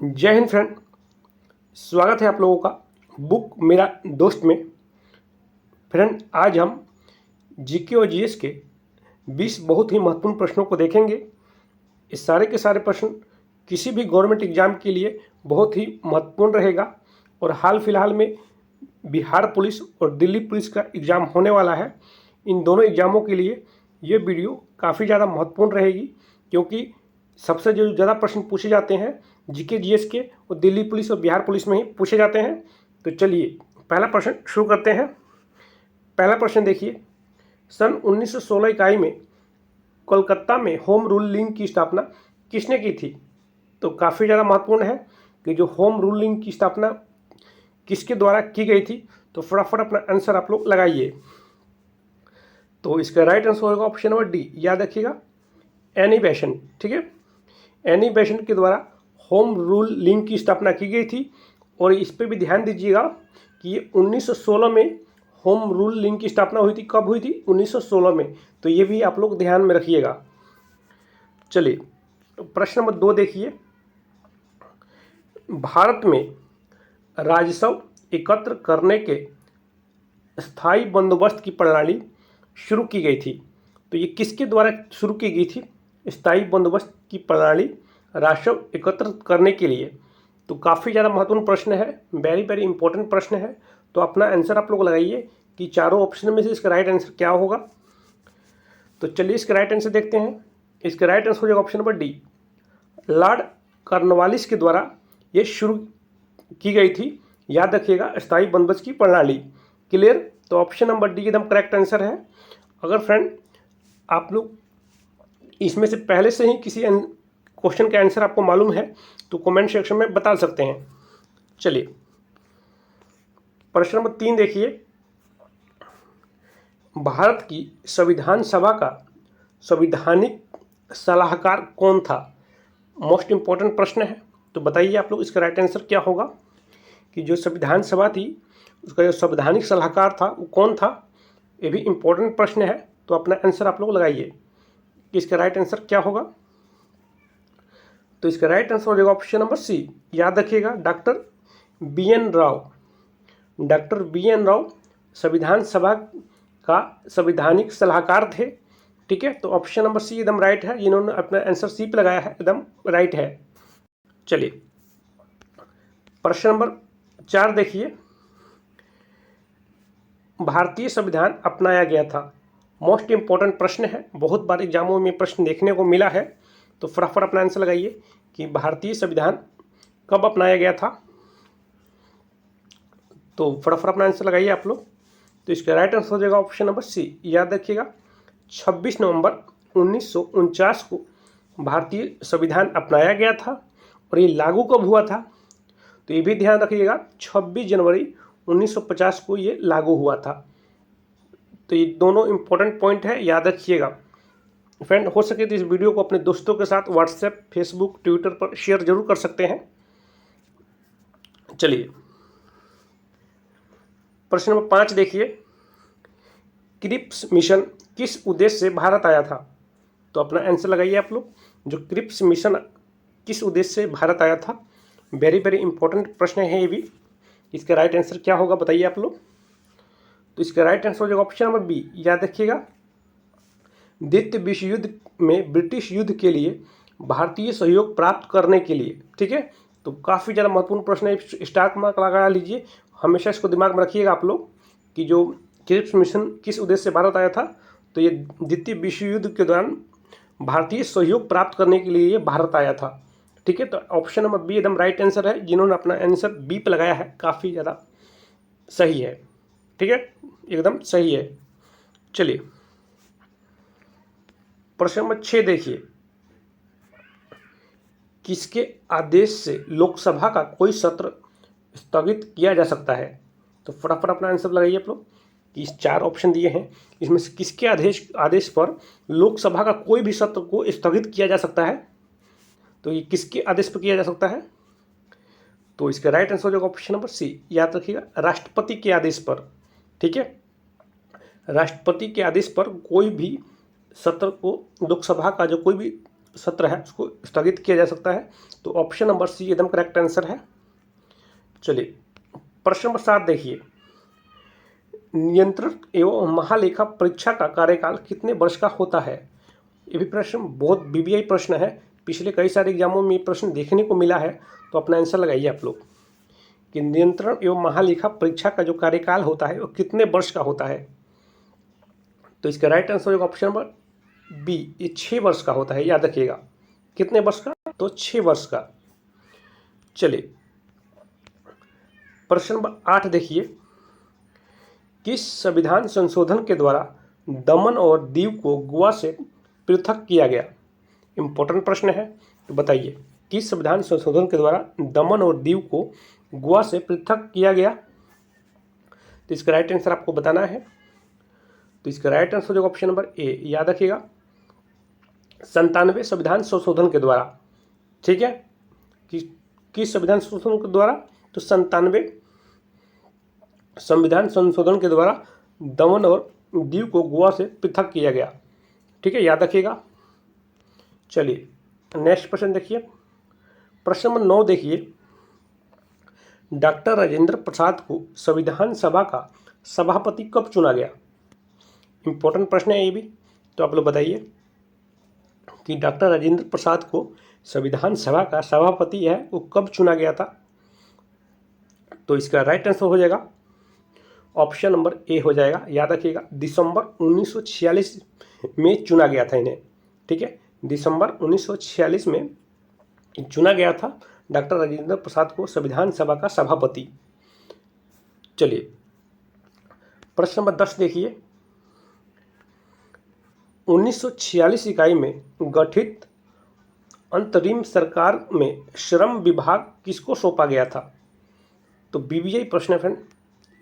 जय हिंद फ्रेंड। स्वागत है आप लोगों का बुक मेरा दोस्त में। फ्रेंड, आज हम जीके और जीएस के 20 बहुत ही महत्वपूर्ण प्रश्नों को देखेंगे। इस सारे के सारे प्रश्न किसी भी गवर्नमेंट एग्जाम के लिए बहुत ही महत्वपूर्ण रहेगा और हाल फिलहाल में बिहार पुलिस और दिल्ली पुलिस का एग्ज़ाम होने वाला है। इन दोनों एग्ज़ामों के लिए ये वीडियो काफ़ी ज़्यादा महत्वपूर्ण रहेगी, क्योंकि सबसे जो ज़्यादा प्रश्न पूछे जाते हैं जीके जीएस के और दिल्ली पुलिस और बिहार पुलिस में ही पूछे जाते हैं। तो चलिए पहला प्रश्न शुरू करते हैं। पहला प्रश्न देखिए, सन 1916 इकाई में कोलकाता में होम रूलिंग की स्थापना किसने की थी? तो काफ़ी ज़्यादा महत्वपूर्ण है कि जो होम रूलिंग की स्थापना किसके द्वारा की गई थी। तो फटाफट अपना आंसर आप लोग लगाइए। तो इसका राइट आंसर होगा ऑप्शन नंबर डी, याद रखिएगा, एनी बेसेंट। ठीक है, एनी बेसेंट के द्वारा होम रूल लिंक की स्थापना की गई थी। और इस पर भी ध्यान दीजिएगा कि ये 1916 में होम रूल लिंक की स्थापना हुई थी। कब हुई थी? 1916 में। तो ये भी आप लोग ध्यान में रखिएगा। चलिए प्रश्न नंबर 2 देखिए, भारत में राजस्व एकत्र करने के स्थायी बंदोबस्त की प्रणाली शुरू की गई थी। तो ये किसके द्वारा शुरू की गई थी? स्थायी बंदोबस्त की प्रणाली राजस्व एकत्र करने के लिए। तो काफ़ी ज़्यादा महत्वपूर्ण प्रश्न है, वेरी वेरी इंपॉर्टेंट प्रश्न है। तो अपना आंसर आप लोग लगाइए कि चारों ऑप्शन में से इसका राइट आंसर क्या होगा। तो चलिए इसका राइट आंसर देखते हैं। इसका राइट आंसर हो जाएगा option number D, Lord Cornwallis के द्वारा ये शुरू की गई थी। याद रखिएगा, स्थायी बंदोबस्त की प्रणाली। क्लियर? तो ऑप्शन नंबर डी एकदम करेक्ट आंसर है। अगर फ्रेंड आप लोग इसमें से पहले से ही किसी क्वेश्चन का आंसर आपको मालूम है तो कमेंट सेक्शन में बता सकते हैं। चलिए प्रश्न नंबर 3 देखिए, भारत की संविधान सभा का संवैधानिक सलाहकार कौन था? मोस्ट इंपॉर्टेंट प्रश्न है। तो बताइए आप लोग इसका राइट आंसर क्या होगा कि जो संविधान सभा थी उसका जो संवैधानिक सलाहकार था वो कौन था? ये भी इंपॉर्टेंट प्रश्न है। तो अपना आंसर आप लोग लगाइए कि इसका राइट आंसर क्या होगा। तो इसका राइट आंसर हो जाएगा ऑप्शन नंबर सी, याद रखिएगा, doctor B N Rao. Doctor B N Rao संविधान सभा का संवैधानिक सलाहकार थे। ठीक है, तो ऑप्शन नंबर सी एकदम राइट है। इन्होंने अपना आंसर सी पे लगाया है, एकदम राइट है। चलिए प्रश्न नंबर 4 देखिए, भारतीय संविधान अपनाया गया था। मोस्ट इंपॉर्टेंट प्रश्न है, बहुत बार एग्जामों में प्रश्न देखने को मिला है। तो फटाफट अपना आंसर लगाइए कि भारतीय संविधान कब अपनाया गया था। तो फटाफट अपना आंसर लगाइए आप लोग। तो इसका राइट आंसर हो जाएगा ऑप्शन नंबर सी, याद रखिएगा, 26 नवंबर 1949 को भारतीय संविधान अपनाया गया था। और ये लागू कब हुआ था? तो ये भी ध्यान रखिएगा, 26 जनवरी 1950 को ये लागू हुआ था। तो ये दोनों इंपॉर्टेंट पॉइंट है, याद रखिएगा। फ्रेंड, हो सके तो इस वीडियो को अपने दोस्तों के साथ व्हाट्सएप, फेसबुक, ट्विटर पर शेयर जरूर कर सकते हैं। चलिए प्रश्न नंबर 5 देखिए, क्रिप्स मिशन किस उद्देश्य से भारत आया था? तो अपना आंसर लगाइए आप लोग, जो क्रिप्स मिशन किस उद्देश्य से भारत आया था। वेरी वेरी इंपॉर्टेंट प्रश्न है ये भी। इसका राइट आंसर क्या होगा बताइए आप लोग। तो इसका राइट आंसर हो जाएगा ऑप्शन नंबर बी, याद रखिएगा, द्वितीय विश्व युद्ध में ब्रिटिश युद्ध के लिए भारतीय सहयोग प्राप्त करने के लिए। ठीक है, तो काफ़ी ज़्यादा महत्वपूर्ण प्रश्न है, स्टार मार्क लगा लीजिए। हमेशा इसको दिमाग में रखिएगा आप लोग कि जो क्रिप्स मिशन किस उद्देश्य से भारत आया था। तो ये द्वितीय विश्व युद्ध के दौरान भारतीय सहयोग प्राप्त करने के लिए ये भारत आया था। ठीक है, तो ऑप्शन नंबर बी एकदम राइट आंसर है। जिन्होंने अपना आंसर बी पे लगाया है काफ़ी ज़्यादा सही है। ठीक है, एकदम सही है। चलिए प्रश्न नंबर 6 देखिए, किसके आदेश से लोकसभा का कोई सत्र स्थगित किया जा सकता है? तो फटाफट अपना आंसर लगाइए आप लोग कि इस 4 ऑप्शन दिए हैं, इसमें से किसके आदेश पर लोकसभा का कोई भी सत्र को स्थगित किया जा सकता है? तो ये किसके आदेश पर किया जा सकता है? तो इसका राइट आंसर हो जाएगा ऑप्शन नंबर सी, याद रखिएगा, राष्ट्रपति के आदेश पर। ठीक है, राष्ट्रपति के आदेश पर कोई भी सत्र को, लोकसभा का जो कोई भी सत्र है उसको स्थगित किया जा सकता है। तो ऑप्शन नंबर सी एकदम करेक्ट आंसर है। चलिए प्रश्न नंबर 7 देखिए, नियंत्रक एवं महालेखा परीक्षा का कार्यकाल कितने वर्ष का होता है? ये भी प्रश्न बहुत बीबीआई प्रश्न है, पिछले कई सारे एग्जामों में ये प्रश्न देखने को मिला है। तो अपना आंसर लगाइए आप लोग कि नियंत्रण एवं महालेखा परीक्षा का जो कार्यकाल होता है वो कितने वर्ष का होता है? तो इसका राइट आंसर होगा ऑप्शन नंबर बी, ये 6 वर्ष का होता है, याद रखिएगा। कितने वर्ष का? तो 6 वर्ष का। चलिए प्रश्न नंबर 8 देखिए, किस संविधान संशोधन के द्वारा दमन और दीव को गोवा से पृथक किया गया? इंपॉर्टेंट प्रश्न है, तो बताइए किस संविधान संशोधन के द्वारा दमन और दीव को गोवा से पृथक किया गया? तो इसका राइट आंसर आपको बताना है। तो इसका राइट आंसर होगा ऑप्शन नंबर ए, याद रखिएगा 97 संविधान संशोधन के द्वारा। ठीक है, किस संविधान संशोधन के द्वारा? तो 97 संविधान संशोधन के द्वारा दमन और दीव को गोवा से पृथक किया गया। ठीक है, याद रखिएगा। चलिए नेक्स्ट प्रश्न देखिए, प्रश्न नंबर 9 देखिए, डॉक्टर राजेंद्र प्रसाद को संविधान सभा का सभापति कब चुना गया? इंपॉर्टेंट प्रश्न है ये भी, तो आप लोग बताइए कि डॉक्टर राजेंद्र प्रसाद को संविधान सभा का सभापति है वो कब चुना गया था? तो इसका राइट आंसर हो जाएगा ऑप्शन नंबर ए हो जाएगा, याद रखिएगा दिसंबर 1946 में चुना गया था इन्हें। ठीक है, दिसंबर 1946 में चुना गया था डॉक्टर राजेंद्र प्रसाद को संविधान सभा का सभापति। चलिए प्रश्न नंबर 10 देखिए, 1946 इकाई में गठित अंतरिम सरकार में श्रम विभाग किसको सौंपा गया था? तो बीबीआई प्रश्न है फ्रेंड,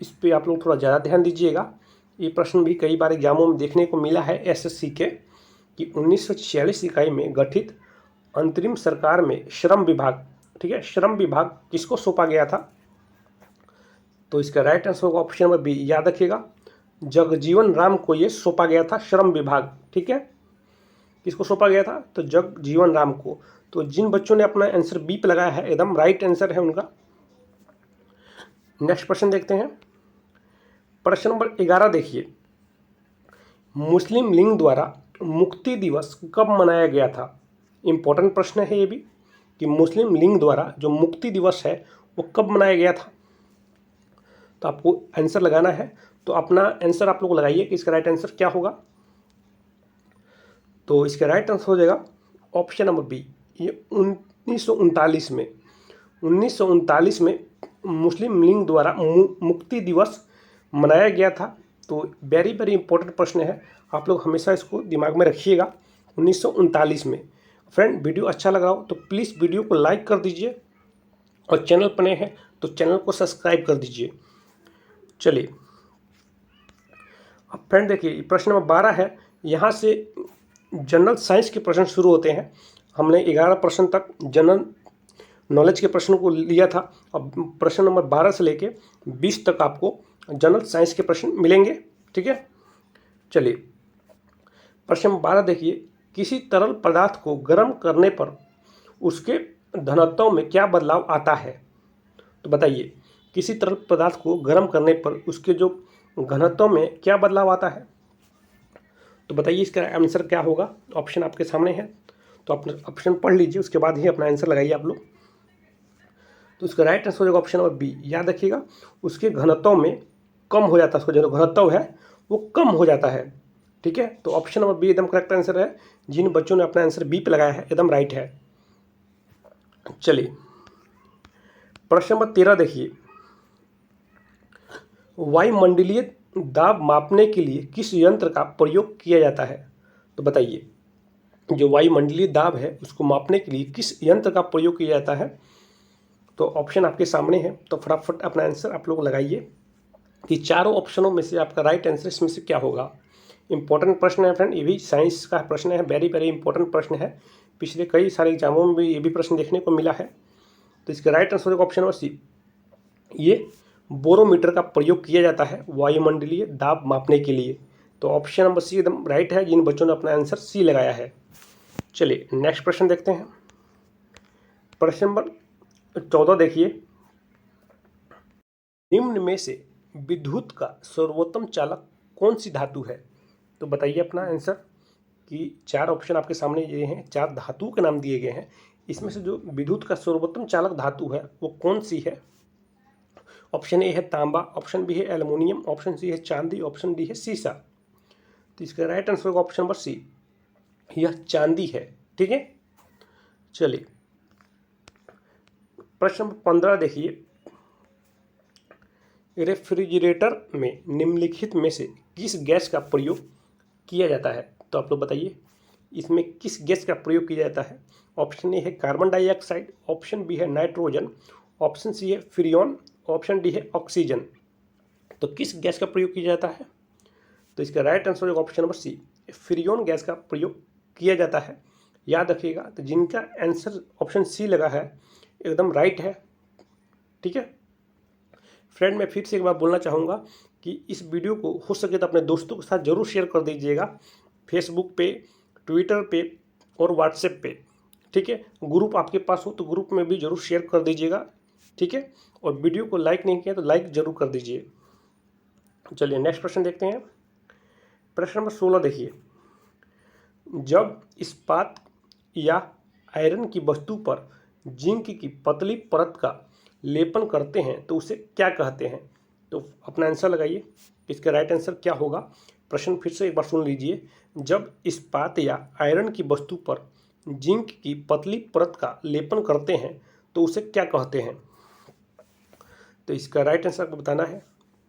इस पे आप लोग थोड़ा ज़्यादा ध्यान दीजिएगा। ये प्रश्न भी कई बार एग्जामों में देखने को मिला है एसएससी के, कि 1946 इकाई में गठित अंतरिम सरकार में श्रम विभाग, ठीक है, श्रम विभाग किसको सौंपा गया था? तो इसका राइट आंसर होगा ऑप्शन नंबर बी, याद रखिएगा जगजीवन राम को ये सौंपा गया था श्रम विभाग। ठीक है, किसको सौंपा गया था? तो जगजीवन राम को। तो जिन बच्चों ने अपना आंसर बी पे लगाया है एकदम राइट आंसर है उनका। नेक्स्ट प्रश्न देखते हैं, प्रश्न नंबर 11 देखिए, मुस्लिम लीग द्वारा मुक्ति दिवस कब मनाया गया था? इंपॉर्टेंट प्रश्न है ये भी, कि मुस्लिम लीग द्वारा जो मुक्ति दिवस है वो कब मनाया गया था? तो आपको आंसर लगाना है, तो अपना आंसर आप लोग लगाइए कि इसका राइट आंसर क्या होगा। तो इसका राइट आंसर हो जाएगा ऑप्शन नंबर बी, ये 1939 में 1939 में मुस्लिम लीग द्वारा मुक्ति दिवस मनाया गया था। तो वेरी वेरी इंपॉर्टेंट प्रश्न है, आप लोग हमेशा इसको दिमाग में रखिएगा 1939 में। फ्रेंड वीडियो अच्छा लगा हो तो प्लीज़ वीडियो को लाइक कर दीजिए और चैनल पर नए हैं तो चैनल को सब्सक्राइब कर दीजिए। चलिए अब फ्रेंड देखिए प्रश्न नंबर 12 है, यहाँ से जनरल साइंस के प्रश्न शुरू होते हैं। हमने 11 प्रश्न तक जनरल नॉलेज के प्रश्न को लिया था, अब प्रश्न नंबर 12 से लेके 20 तक आपको जनरल साइंस के प्रश्न मिलेंगे। ठीक है, चलिए प्रश्न नंबर 12 देखिए, किसी तरल पदार्थ को गर्म करने पर उसके घनत्व में क्या बदलाव आता है? तो बताइए किसी तरल पदार्थ को गर्म करने पर उसके जो घनत्व में क्या बदलाव आता है? तो बताइए इसका आंसर क्या होगा। ऑप्शन आपके सामने है, तो आप ऑप्शन पढ़ लीजिए, उसके बाद ही अपना आंसर लगाइए आप लोग। तो इसका राइट आंसर हो जाएगा ऑप्शन नंबर बी, याद रखिएगा उसके घनत्व में कम हो जाता है, उसका जो घनत्व है वो कम हो जाता है। ठीक है, तो ऑप्शन नंबर बी एकदम करेक्ट आंसर है। जिन बच्चों ने अपना आंसर बी पे लगाया है एकदम राइट है। चलिए प्रश्न नंबर 13 देखिए, वायुमंडलीय दाब मापने के लिए किस यंत्र का प्रयोग किया जाता है? तो बताइए जो वायुमंडलीय दाब है उसको मापने के लिए किस यंत्र का प्रयोग किया जाता है? तो ऑप्शन आपके सामने है, तो फटाफट अपना आंसर आप लोग लगाइए कि चारों ऑप्शनों में से आपका राइट आंसर इसमें से क्या होगा। इंपॉर्टेंट प्रश्न है फ्रेंड, ये भी साइंस का प्रश्न है, वेरी वेरी इंपॉर्टेंट प्रश्न है, पिछले कई सारे एग्जामों में भी ये भी प्रश्न देखने को मिला है। तो इसका राइट आंसर होगा ऑप्शन नंबर सी, ये बोरोमीटर का प्रयोग किया जाता है वायुमंडलीय दाब मापने के लिए। तो ऑप्शन नंबर सी एकदम राइट है, जिन बच्चों ने अपना आंसर सी लगाया है। चलिए नेक्स्ट प्रश्न देखते हैं। प्रश्न नंबर 14 देखिए, निम्न में से विद्युत का सर्वोत्तम चालक कौन सी धातु है? तो बताइए अपना आंसर कि 4 ऑप्शन आपके सामने ये हैं, 4 धातुओं के नाम दिए गए हैं। इसमें से जो विद्युत का सर्वोत्तम चालक धातु है वो कौन सी है? ऑप्शन ए है तांबा, ऑप्शन बी है एल्युमिनियम, ऑप्शन सी है चांदी, ऑप्शन डी है सीसा। तो इसका राइट आंसर होगा ऑप्शन नंबर सी, यह चांदी है। ठीक है, चलिए प्रश्न नंबर 15 देखिए, रेफ्रिजरेटर में निम्नलिखित में से किस गैस का प्रयोग किया जाता है? तो आप लोग बताइए इसमें किस गैस का प्रयोग किया जाता है? ऑप्शन ए है कार्बन डाइऑक्साइड, ऑप्शन बी है नाइट्रोजन, ऑप्शन सी है फ्रियोन, ऑप्शन डी है ऑक्सीजन। तो किस गैस का प्रयोग किया जाता है? तो इसका राइट आंसर होगा option number C, freon gas का प्रयोग किया जाता है। याद रखिएगा, तो जिनका आंसर ऑप्शन सी लगा है एकदम राइट है। ठीक है फ्रेंड, मैं फिर से एक बार बोलना चाहूँगा कि इस वीडियो को हो सके तो अपने दोस्तों के साथ ज़रूर शेयर कर दीजिएगा, फेसबुक पे, ट्विटर पे और व्हाट्सएप पे। ठीक है, ग्रुप आपके पास हो तो ग्रुप में भी ज़रूर शेयर कर दीजिएगा। ठीक है, और वीडियो को लाइक नहीं किया तो लाइक ज़रूर कर दीजिए। चलिए नेक्स्ट प्रश्न देखते हैं। प्रश्न नंबर 16 देखिए, जब इस्पात या आयरन की वस्तु पर जिंक की पतली परत का लेपन करते हैं तो उसे क्या कहते हैं? तो अपना आंसर लगाइए, इसका राइट आंसर क्या होगा? प्रश्न फिर से एक बार सुन लीजिए, जब इस्पात या आयरन की वस्तु पर जिंक की पतली परत का लेपन करते हैं तो उसे क्या कहते हैं? तो इसका राइट आंसर आपको बताना है।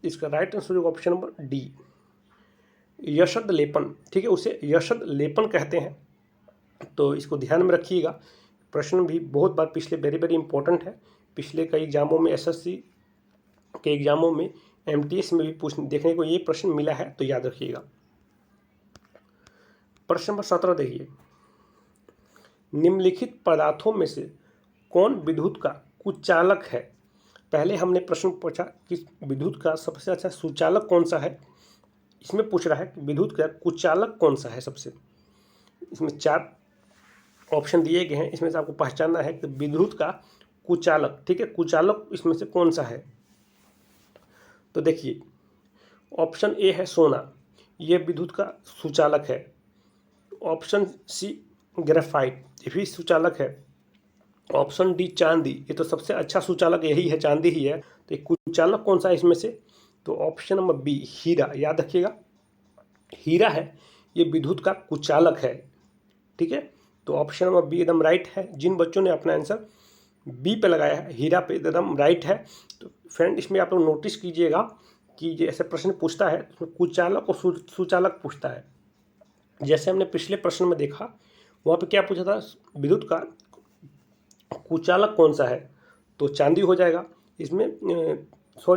इसका राइट आंसर होगा ऑप्शन नंबर डी, यशद लेपन। ठीक है, उसे यशद लेपन कहते हैं। तो इसको ध्यान में रखिएगा, प्रश्न भी बहुत बार पिछले वेरी वेरी इंपॉर्टेंट है। पिछले कई एग्जामों में, एसएससी के एग्जामों में, एमटीएस में भी देखने को ये प्रश्न मिला है, तो याद रखिएगा। प्रश्न नंबर 17 देखिए, निम्नलिखित पदार्थों में से कौन विद्युत का कुचालक है? पहले हमने प्रश्न पूछा कि विद्युत का सबसे अच्छा सुचालक कौन सा है, इसमें पूछ रहा है कि विद्युत का कुचालक कौन सा है सबसे। इसमें 4 ऑप्शन दिए गए हैं, इसमें से आपको पहचानना है कि विद्युत का कुचालक। ठीक है, कुचालक इसमें से कौन सा है? तो देखिए ऑप्शन ए है सोना, ये विद्युत का सुचालक है। ऑप्शन सी ग्रेफाइट, ये भी सुचालक है। ऑप्शन डी चांदी, ये तो सबसे अच्छा सुचालक यही है, चांदी ही है। तो कुचालक कौन सा है इसमें से? तो ऑप्शन नंबर बी हीरा, याद रखिएगा हीरा है ये विद्युत का कुचालक है। ठीक है, तो ऑप्शन नंबर बी एकदम राइट है। जिन बच्चों ने अपना आंसर बी पे लगाया है, हीरा पे, एकदम राइट है। तो फ्रेंड इसमें आप लोग नोटिस कीजिएगा कि जैसे प्रश्न पूछता है उसमें कुचालक और सुचालक पूछता है। जैसे हमने पिछले प्रश्न में देखा, वहाँ पे क्या पूछा था, विद्युत का कुचालक कौन सा है, तो चांदी हो जाएगा। इसमें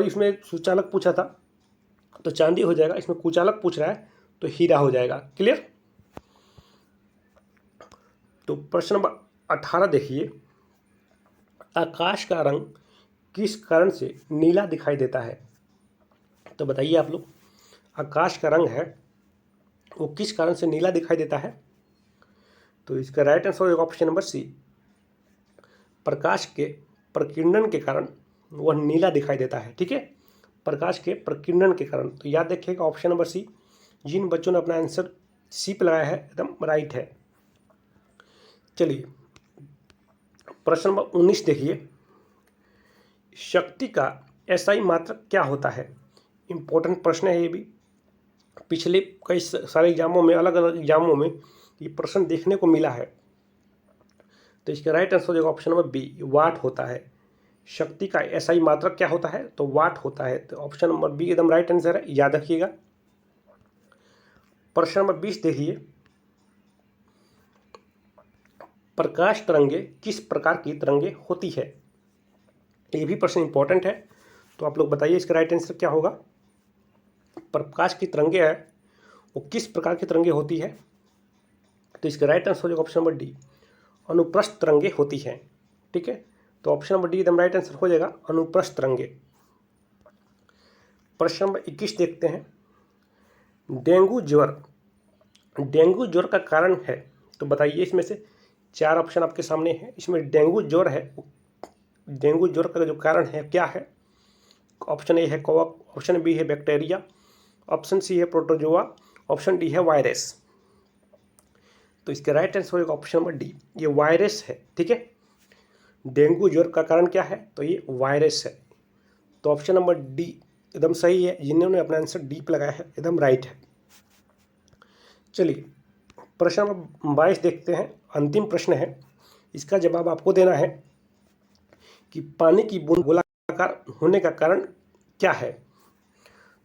इसमें सुचालक पूछा था तो चांदी हो जाएगा, इसमें कुचालक पूछ रहा है तो हीरा हो जाएगा। क्लियर? तो प्रश्न नंबर 18 देखिए, आकाश का रंग किस कारण से नीला दिखाई देता है? तो बताइए आप लोग, आकाश का रंग है वो किस कारण से नीला दिखाई देता है? तो इसका राइट आंसर होगा ऑप्शन नंबर सी, प्रकाश के प्रकीर्णन के कारण वह नीला दिखाई देता है। ठीक है, प्रकाश के प्रकीर्णन के कारण। तो याद रखिएगा ऑप्शन नंबर सी। जिन बच्चों ने अपना आंसर सी पे लगाया है एकदम राइट है। चलिए प्रश्न नंबर 19 देखिए, शक्ति का एसआई मात्रक क्या होता है? इंपॉर्टेंट प्रश्न है ये भी, पिछले कई सारे एग्जामों में, अलग अलग एग्जामों में ये प्रश्न देखने को मिला है। तो इसका राइट आंसर हो जाएगा ऑप्शन नंबर बी, वाट होता है। शक्ति का एसआई मात्रक क्या होता है? तो वाट होता है। तो ऑप्शन नंबर बी एकदम राइट आंसर है, याद रखिएगा। प्रश्न नंबर 20 देखिए, प्रकाश तरंगे किस प्रकार की तरंगे होती है? ये भी प्रश्न इंपॉर्टेंट है, तो आप लोग बताइए इसका राइट आंसर क्या होगा। प्रकाश की तरंगे है वो किस प्रकार की तरंगे होती है? तो इसका राइट आंसर हो जाएगा ऑप्शन नंबर डी, अनुप्रस्थ तरंगे होती हैं। ठीक है, तो ऑप्शन नंबर डी एकदम राइट आंसर हो जाएगा, अनुप्रस्थ तरंगे। प्रश्न नंबर 21 देखते हैं, डेंगू ज्वर का कारण है तो बताइए इसमें से 4 ऑप्शन आपके सामने है। इसमें डेंगू ज्वर है, डेंगू ज्वर का जो कारण है क्या है? ऑप्शन ए है कवक, ऑप्शन बी है बैक्टीरिया, ऑप्शन सी है प्रोटोजोआ, ऑप्शन डी है वायरस। तो इसका राइट आंसर होगा ऑप्शन नंबर डी, ये वायरस है। ठीक है, डेंगू ज्वर का कारण क्या है? तो ये वायरस है। तो ऑप्शन नंबर डी एकदम सही है। जिन्होंने अपना आंसर डी पे लगाया है एकदम राइट है। चलिए प्रश्न नंबर 22 देखते हैं, अंतिम प्रश्न है। इसका जवाब आपको देना है कि पानी की बूंद गोलाकार होने का कारण क्या है?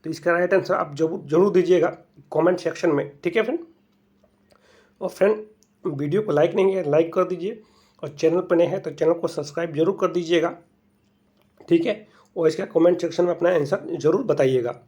तो इसका राइट आंसर आप जरूर दीजिएगा कमेंट सेक्शन में। ठीक है फ्रेंड, और फ्रेंड वीडियो को लाइक नहीं है लाइक कर दीजिए, और चैनल पर नए हैं तो चैनल को सब्सक्राइब जरूर कर दीजिएगा। ठीक है, और इसका कमेंट सेक्शन में अपना आंसर जरूर बताइएगा।